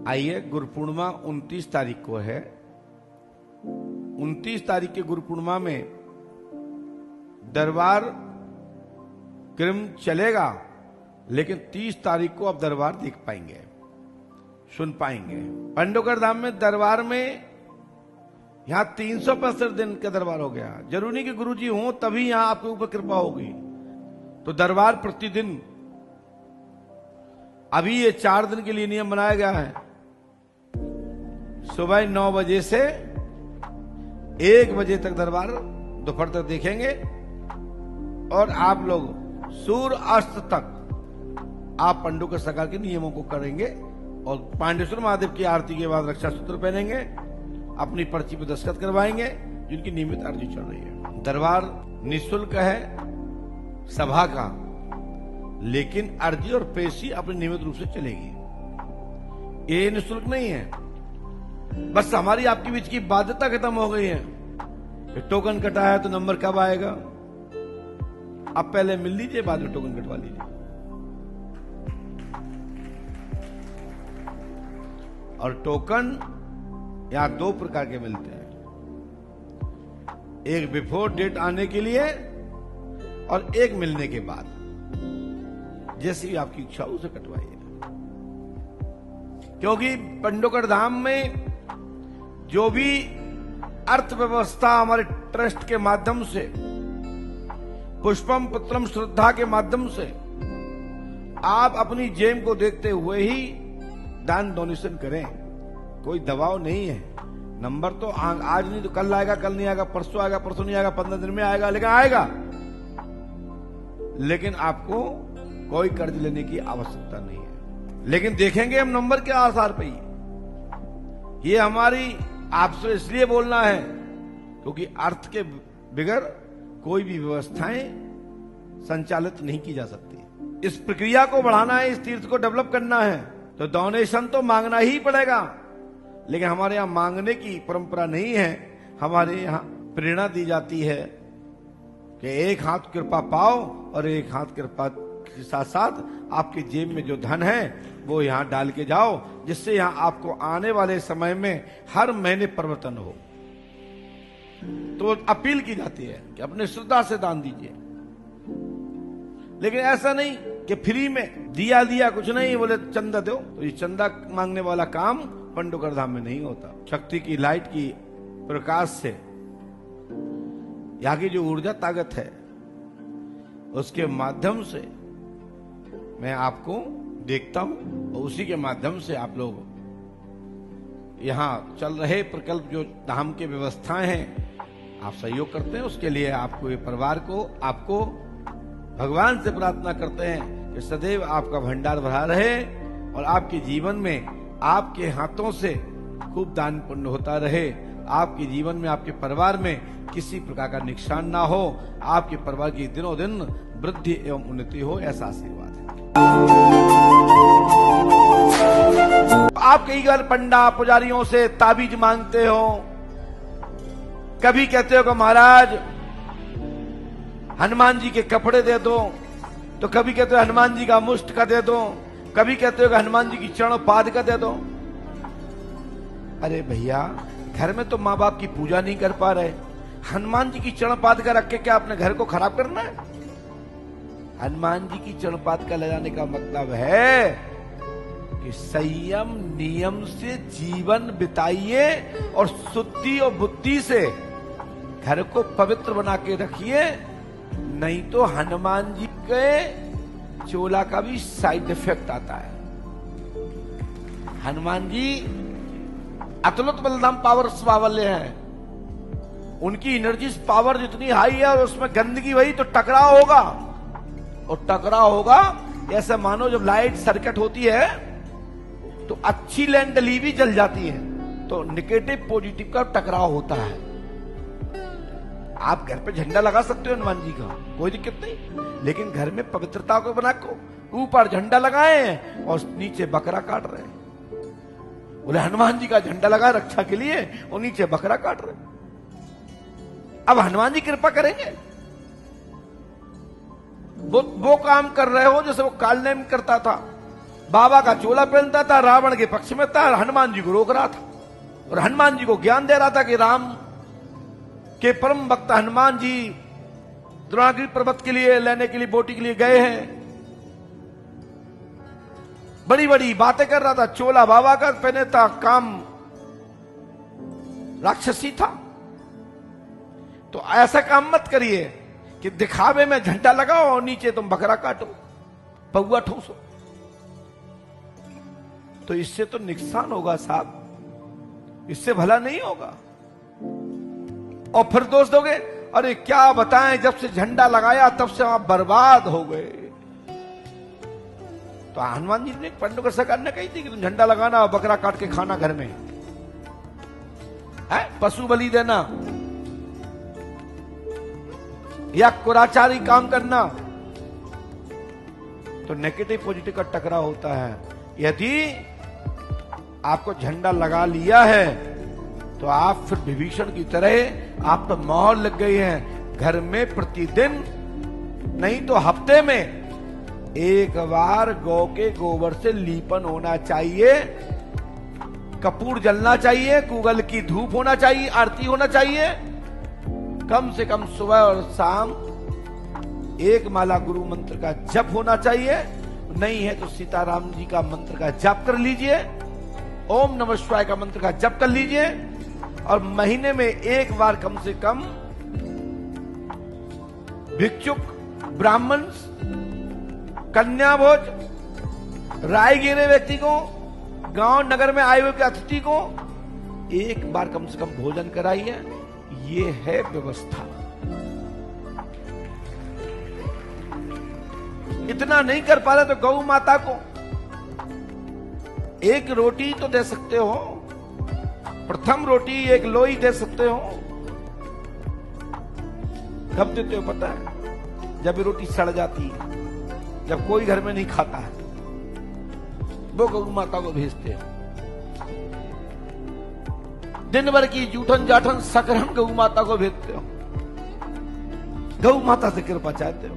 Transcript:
आइए, गुरु पूर्णिमा 29 तारीख को है। 29 तारीख के गुरु पूर्णिमा में दरबार क्रम चलेगा, लेकिन 30 तारीख को आप दरबार देख पाएंगे, सुन पाएंगे। पंडोकर धाम में दरबार में यहां 365 दिन का दरबार हो गया। जरूरी नहीं कि गुरुजी हो तभी यहां आपके ऊपर कृपा होगी। तो दरबार प्रतिदिन, अभी ये 4 दिन के लिए नियम बनाया गया है। सुबह 9 बजे से 1 बजे तक दरबार दोपहर तक देखेंगे, और आप लोग सूर्य अस्त तक आप पंडोकर सरकार के नियमों को करेंगे, और पांडेश्वर महादेव की आरती के बाद रक्षा सूत्र पहनेंगे, अपनी पर्ची पर दस्तखत करवाएंगे, जिनकी नियमित अर्जी चल रही है। दरबार निःशुल्क है सभा का, लेकिन अर्जी और पेशी अपनी नियमित रूप से चलेगी। ये निःशुल्क नहीं है, बस हमारी आपके बीच की बाध्यता खत्म हो गई है। टोकन कटा है तो नंबर कब आएगा? आप पहले मिल लीजिए, बाद में टोकन कटवा लीजिए। और टोकन यहां 2 प्रकार के मिलते हैं, एक बिफोर डेट आने के लिए और एक मिलने के बाद। जैसी आपकी इच्छा उसे कटवाइए, क्योंकि पंडोकर धाम में जो भी अर्थव्यवस्था हमारे ट्रस्ट के माध्यम से, पुष्पम पुत्रम श्रद्धा के माध्यम से आप अपनी जेब को देखते हुए ही दान डोनेशन करें। कोई दबाव नहीं है। नंबर तो आज नहीं तो कल आएगा, कल नहीं आएगा, परसों आएगा, परसों नहीं आएगा, 15 दिन में आएगा, लेकिन आएगा। लेकिन आपको कोई कर्ज लेने की आवश्यकता नहीं है। लेकिन देखेंगे हम नंबर के आधार पर ही। ये हमारी आपसे इसलिए बोलना है क्योंकि अर्थ के बगैर कोई भी व्यवस्थाएं संचालित नहीं की जा सकती। इस प्रक्रिया को बढ़ाना है, इस तीर्थ को डेवलप करना है, तो डोनेशन तो मांगना ही पड़ेगा। लेकिन हमारे यहां मांगने की परंपरा नहीं है। हमारे यहां प्रेरणा दी जाती है कि एक हाथ कृपा पाओ, और एक हाथ कृपा के साथ साथ आपके जेब में जो धन है वो यहां डाल के जाओ, जिससे यहां आपको आने वाले समय में हर महीने परिवर्तन हो। तो अपील की जाती है कि अपने श्रद्धा से दान दीजिए। लेकिन ऐसा नहीं कि फ्री में दिया कुछ नहीं, बोले चंदा दो। तो ये चंदा मांगने वाला काम पंडोकर धाम में नहीं होता। शक्ति की लाइट की प्रकाश से यहाँ की जो ऊर्जा ताकत है, उसके माध्यम से मैं आपको देखता हूं, और उसी के माध्यम से आप लोग यहाँ चल रहे प्रकल्प जो धाम के व्यवस्थाएं हैं, आप सहयोग करते हैं। उसके लिए आपको, ये परिवार को, आपको भगवान से प्रार्थना करते हैं कि सदैव आपका भंडार भरा रहे, और आपके जीवन में आपके हाथों से खूब दान पुण्य होता रहे। आपके जीवन में, आपके परिवार में किसी प्रकार का नुकसान ना हो, आपके परिवार की दिनों दिन वृद्धि एवं उन्नति हो, ऐसा आशीर्वाद है। आप कई बार पंडा पुजारियों से ताबीज मांगते हो। कभी कहते हो कि महाराज हनुमान जी के कपड़े दे दो, तो कभी कहते हो हनुमान जी का मुष्ट का दे दो, कभी कहते हो कि हनुमान जी की चरण पाद का दे दो। अरे भैया, घर में तो माँ बाप की पूजा नहीं कर पा रहे, हनुमान जी की चरण पाद का रख के क्या अपने घर को खराब करना है? हनुमान जी की चरण पाद का ले जाने का मतलब है कि संयम नियम से जीवन बिताइए, और शुद्धि और बुद्धि से घर को पवित्र बना के रखिए। नहीं तो हनुमान जी के चोला का भी साइड इफेक्ट आता है। हनुमान जी अतुलित बलधाम पावर स्वावल्य हैं। उनकी एनर्जी पावर जितनी हाई है, और उसमें गंदगी वही, तो टकराव होगा। और टकराव होगा ऐसा मानो जब लाइट सर्किट होती है तो अच्छी लाइन डली भी जल जाती है, तो निगेटिव पॉजिटिव का टकराव होता है। आप घर पे झंडा लगा सकते हो हनुमान जी का, कोई दिक्कत नहीं, लेकिन घर में पवित्रता को बना को ऊपर झंडा लगाए हैं और नीचे बकरा काट रहे हैं। बोले हनुमान जी का झंडा लगा रक्षा के लिए, और नीचे बकरा काट रहे हैं। अब हनुमान जी कृपा करेंगे? वो काम कर रहे हो जैसे वो काल नेम करता था। बाबा का चोला पहनता था, रावण के पक्ष में था, हनुमान जी को रोक रहा था और हनुमान जी को ज्ञान दे रहा था कि राम के परम भक्त हनुमान जी द्रोणागिरी पर्वत के लिए लेने के लिए बोटी के लिए गए हैं। बड़ी बड़ी बातें कर रहा था, चोला बाबा का पहने था, काम राक्षसी था। तो ऐसा काम मत करिए कि दिखावे में झंडा लगाओ और नीचे तुम बकरा काटो, पौवा ठूसो, तो इससे तो नुकसान होगा साहब, इससे भला नहीं होगा। और फिर दोस्त दोगे, अरे क्या बताएं, जब से झंडा लगाया तब से आप बर्बाद हो गए। तो हनुमान जी ने पंडुकर सरकार ने कही थी कि तुम झंडा लगाना और बकरा काट के खाना घर में है, पशु बलि देना या कुराचारी काम करना, तो नेगेटिव पॉजिटिव का टकराव होता है। यदि आपको झंडा लगा लिया है तो आप फिर विभीषण की तरह आप तो मोहर लग गई है। घर में प्रतिदिन नहीं तो हफ्ते में एक बार गौ के गोबर से लीपन होना चाहिए, कपूर जलना चाहिए, कुगल की धूप होना चाहिए, आरती होना चाहिए, कम से कम सुबह और शाम एक माला गुरु मंत्र का जप होना चाहिए। नहीं है तो सीताराम जी का मंत्र का जप कर लीजिए, ओम नमः शिवाय का मंत्र का जप कर लीजिए, और महीने में एक बार कम से कम भिक्षुक, ब्राह्मण, कन्या भोज, राय गिरे व्यक्ति को, गांव नगर में आए हुए अतिथि को एक बार कम से कम भोजन कराइए। ये है व्यवस्था। इतना नहीं कर पा रहे तो गौ माता को एक रोटी तो दे सकते हो, प्रथम रोटी एक लोई दे सकते हो। कब देते हो पता है? जब रोटी सड़ जाती है, जब कोई घर में नहीं खाता है, वो गौ माता को भेजते हैं। दिन भर की जूठन जाठन सकरन गौ माता को भेजते हो, गौ माता से कृपा चाहते हो।